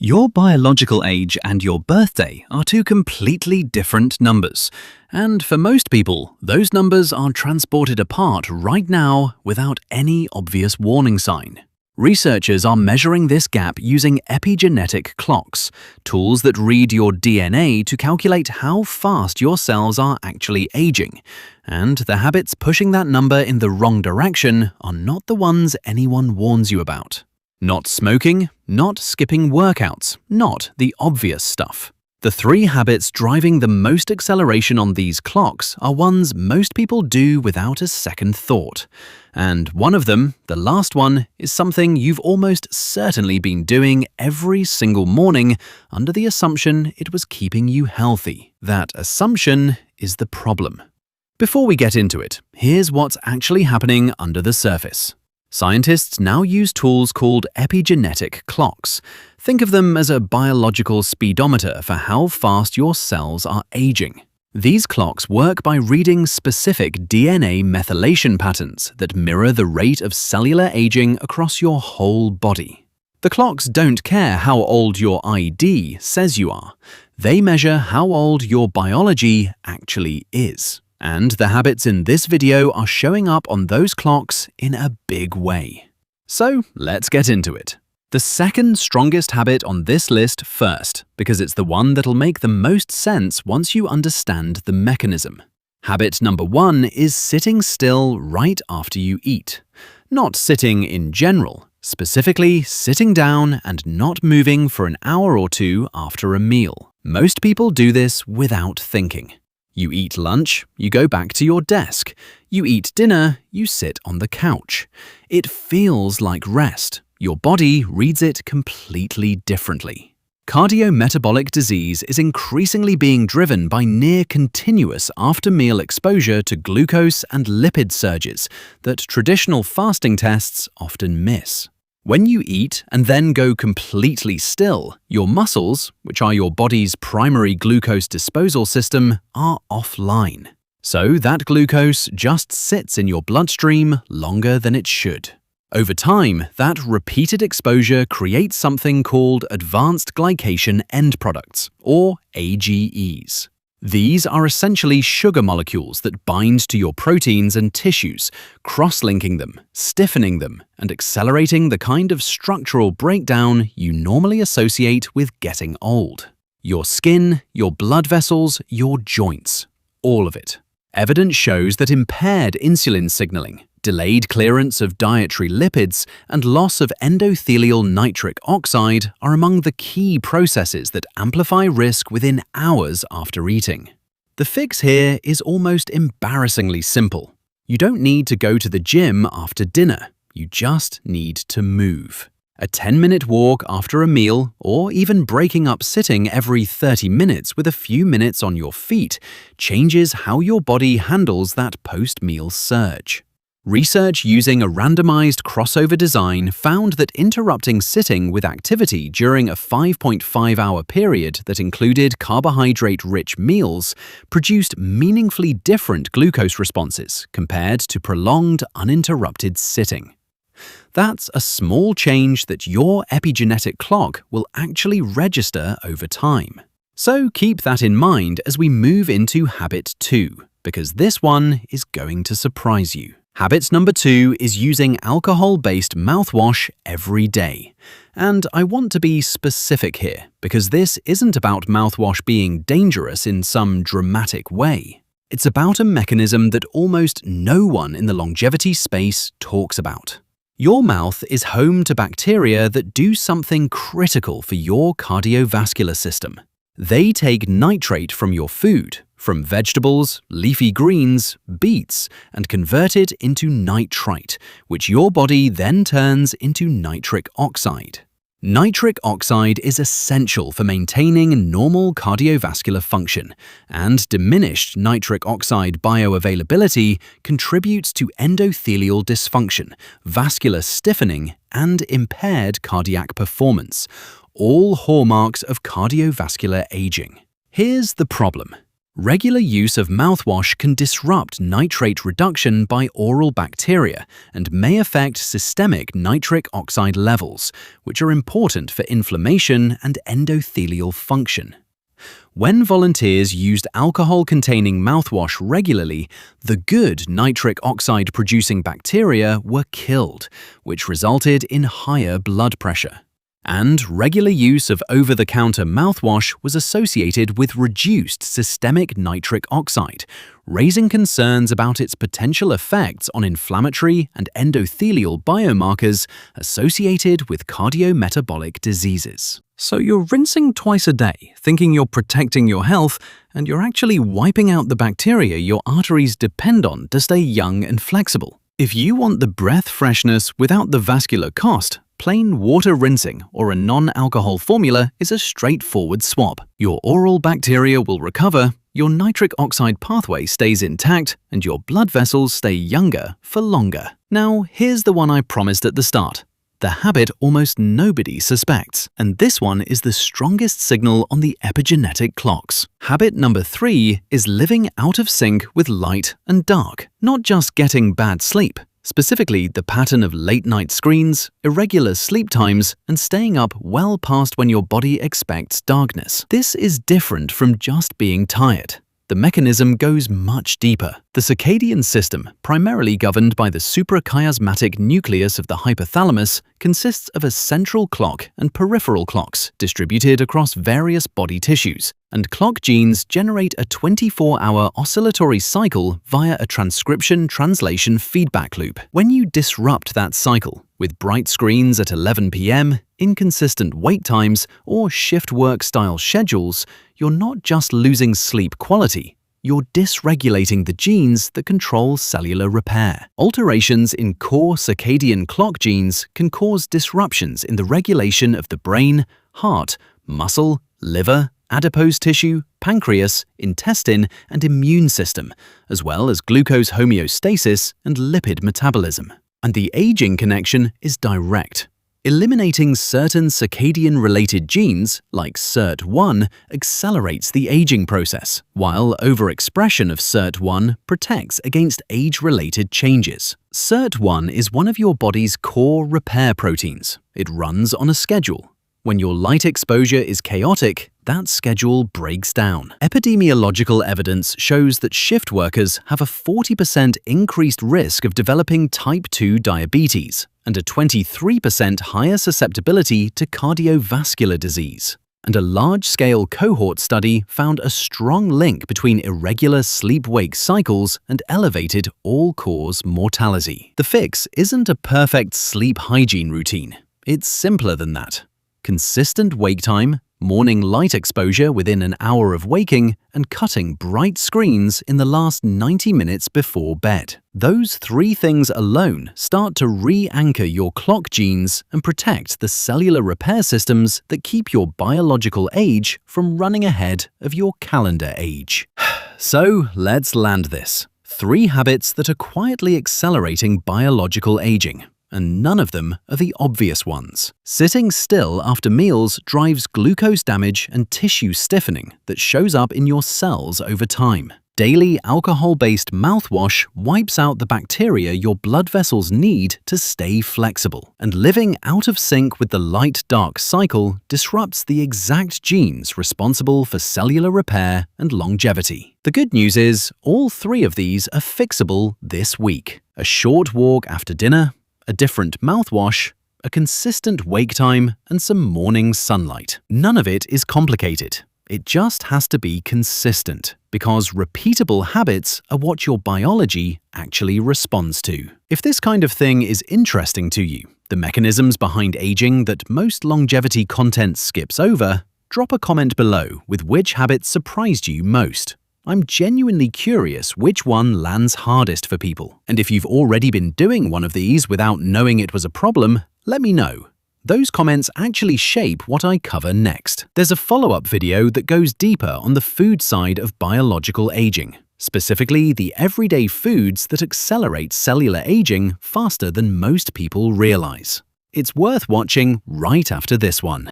Your biological age and your birthday are two completely different numbers. And for most people, those numbers are transported apart right now without any obvious warning sign. Researchers are measuring this gap using epigenetic clocks, tools that read your DNA to calculate how fast your cells are actually aging. And the habits pushing that number in the wrong direction are not the ones anyone warns you about. Not smoking, not skipping workouts, not the obvious stuff. The three habits driving the most acceleration on these clocks are ones most people do without a second thought. And one of them, the last one, is something you've almost certainly been doing every single morning under the assumption it was keeping you healthy. That assumption is the problem. Before we get into it, here's what's actually happening under the surface. Scientists now use tools called epigenetic clocks. Think of them as a biological speedometer for how fast your cells are aging. These clocks work by reading specific DNA methylation patterns that mirror the rate of cellular aging across your whole body. The clocks don't care how old your ID says you are. They measure how old your biology actually is. And the habits in this video are showing up on those clocks in a big way. So let's get into it. The second strongest habit on this list first, because it's the one that'll make the most sense once you understand the mechanism. Habit number 1 is sitting still right after you eat. Not sitting in general, specifically sitting down and not moving for an hour or two after a meal. Most people do this without thinking. You eat lunch, you go back to your desk. You eat dinner, you sit on the couch. It feels like rest. Your body reads it completely differently. Cardiometabolic disease is increasingly being driven by near-continuous after-meal exposure to glucose and lipid surges that traditional fasting tests often miss. When you eat and then go completely still, your muscles, which are your body's primary glucose disposal system, are offline. So that glucose just sits in your bloodstream longer than it should. Over time, that repeated exposure creates something called advanced glycation end products, or AGEs. These are essentially sugar molecules that bind to your proteins and tissues, cross-linking them, stiffening them, and accelerating the kind of structural breakdown you normally associate with getting old. Your skin, your blood vessels, your joints. All of it. Evidence shows that impaired insulin signaling, delayed clearance of dietary lipids, and loss of endothelial nitric oxide are among the key processes that amplify risk within hours after eating. The fix here is almost embarrassingly simple. You don't need to go to the gym after dinner. You just need to move. A 10-minute walk after a meal, or even breaking up sitting every 30 minutes with a few minutes on your feet, changes how your body handles that post-meal surge. Research using a randomized crossover design found that interrupting sitting with activity during a 5.5-hour period that included carbohydrate-rich meals produced meaningfully different glucose responses compared to prolonged uninterrupted sitting. That's a small change that your epigenetic clock will actually register over time. So keep that in mind as we move into habit 2, because this one is going to surprise you. Habit number 2 is using alcohol-based mouthwash every day. And I want to be specific here, because this isn't about mouthwash being dangerous in some dramatic way. It's about a mechanism that almost no one in the longevity space talks about. Your mouth is home to bacteria that do something critical for your cardiovascular system. They take nitrate from your food, from vegetables, leafy greens, beets, and convert it into nitrite, which your body then turns into nitric oxide. Nitric oxide is essential for maintaining normal cardiovascular function, and diminished nitric oxide bioavailability contributes to endothelial dysfunction, vascular stiffening, and impaired cardiac performance, all hallmarks of cardiovascular aging. Here's the problem. Regular use of mouthwash can disrupt nitrate reduction by oral bacteria and may affect systemic nitric oxide levels, which are important for inflammation and endothelial function. When volunteers used alcohol-containing mouthwash regularly, the good nitric oxide-producing bacteria were killed, which resulted in higher blood pressure. And regular use of over-the-counter mouthwash was associated with reduced systemic nitric oxide, raising concerns about its potential effects on inflammatory and endothelial biomarkers associated with cardiometabolic diseases. So you're rinsing twice a day, thinking you're protecting your health, and you're actually wiping out the bacteria your arteries depend on to stay young and flexible. If you want the breath freshness without the vascular cost, plain water rinsing or a non-alcohol formula is a straightforward swap. Your oral bacteria will recover, your nitric oxide pathway stays intact, and your blood vessels stay younger for longer. Now, here's the one I promised at the start. The habit almost nobody suspects, and this one is the strongest signal on the epigenetic clocks. Habit number 3 is living out of sync with light and dark, not just getting bad sleep. Specifically, the pattern of late-night screens, irregular sleep times, and staying up well past when your body expects darkness. This is different from just being tired. The mechanism goes much deeper. The circadian system, primarily governed by the suprachiasmatic nucleus of the hypothalamus, consists of a central clock and peripheral clocks distributed across various body tissues, and clock genes generate a 24-hour oscillatory cycle via a transcription-translation feedback loop. When you disrupt that cycle, with bright screens at 11 p.m., inconsistent wake times, or shift work-style schedules, you're not just losing sleep quality, you're dysregulating the genes that control cellular repair. Alterations in core circadian clock genes can cause disruptions in the regulation of the brain, heart, muscle, liver, adipose tissue, pancreas, intestine, and immune system, as well as glucose homeostasis and lipid metabolism. And the aging connection is direct. Eliminating certain circadian-related genes, like SIRT1, accelerates the aging process, while overexpression of SIRT1 protects against age-related changes. SIRT1 is one of your body's core repair proteins. It runs on a schedule. When your light exposure is chaotic, that schedule breaks down. Epidemiological evidence shows that shift workers have a 40% increased risk of developing type 2 diabetes and a 23% higher susceptibility to cardiovascular disease. And a large-scale cohort study found a strong link between irregular sleep-wake cycles and elevated all-cause mortality. The fix isn't a perfect sleep hygiene routine. It's simpler than that. Consistent wake time, morning light exposure within an hour of waking, and cutting bright screens in the last 90 minutes before bed. Those 3 things alone start to re-anchor your clock genes and protect the cellular repair systems that keep your biological age from running ahead of your calendar age. So let's land this. 3 habits that are quietly accelerating biological aging. And none of them are the obvious ones. Sitting still after meals drives glucose damage and tissue stiffening that shows up in your cells over time. Daily alcohol-based mouthwash wipes out the bacteria your blood vessels need to stay flexible. And living out of sync with the light-dark cycle disrupts the exact genes responsible for cellular repair and longevity. The good news is, all 3 of these are fixable this week. A short walk after dinner, a different mouthwash, a consistent wake time, and some morning sunlight. None of it is complicated. It just has to be consistent, because repeatable habits are what your biology actually responds to. If this kind of thing is interesting to you, the mechanisms behind aging that most longevity content skips over, drop a comment below with which habit surprised you most. I'm genuinely curious which one lands hardest for people. And if you've already been doing one of these without knowing it was a problem, let me know. Those comments actually shape what I cover next. There's a follow-up video that goes deeper on the food side of biological aging, specifically the everyday foods that accelerate cellular aging faster than most people realize. It's worth watching right after this one.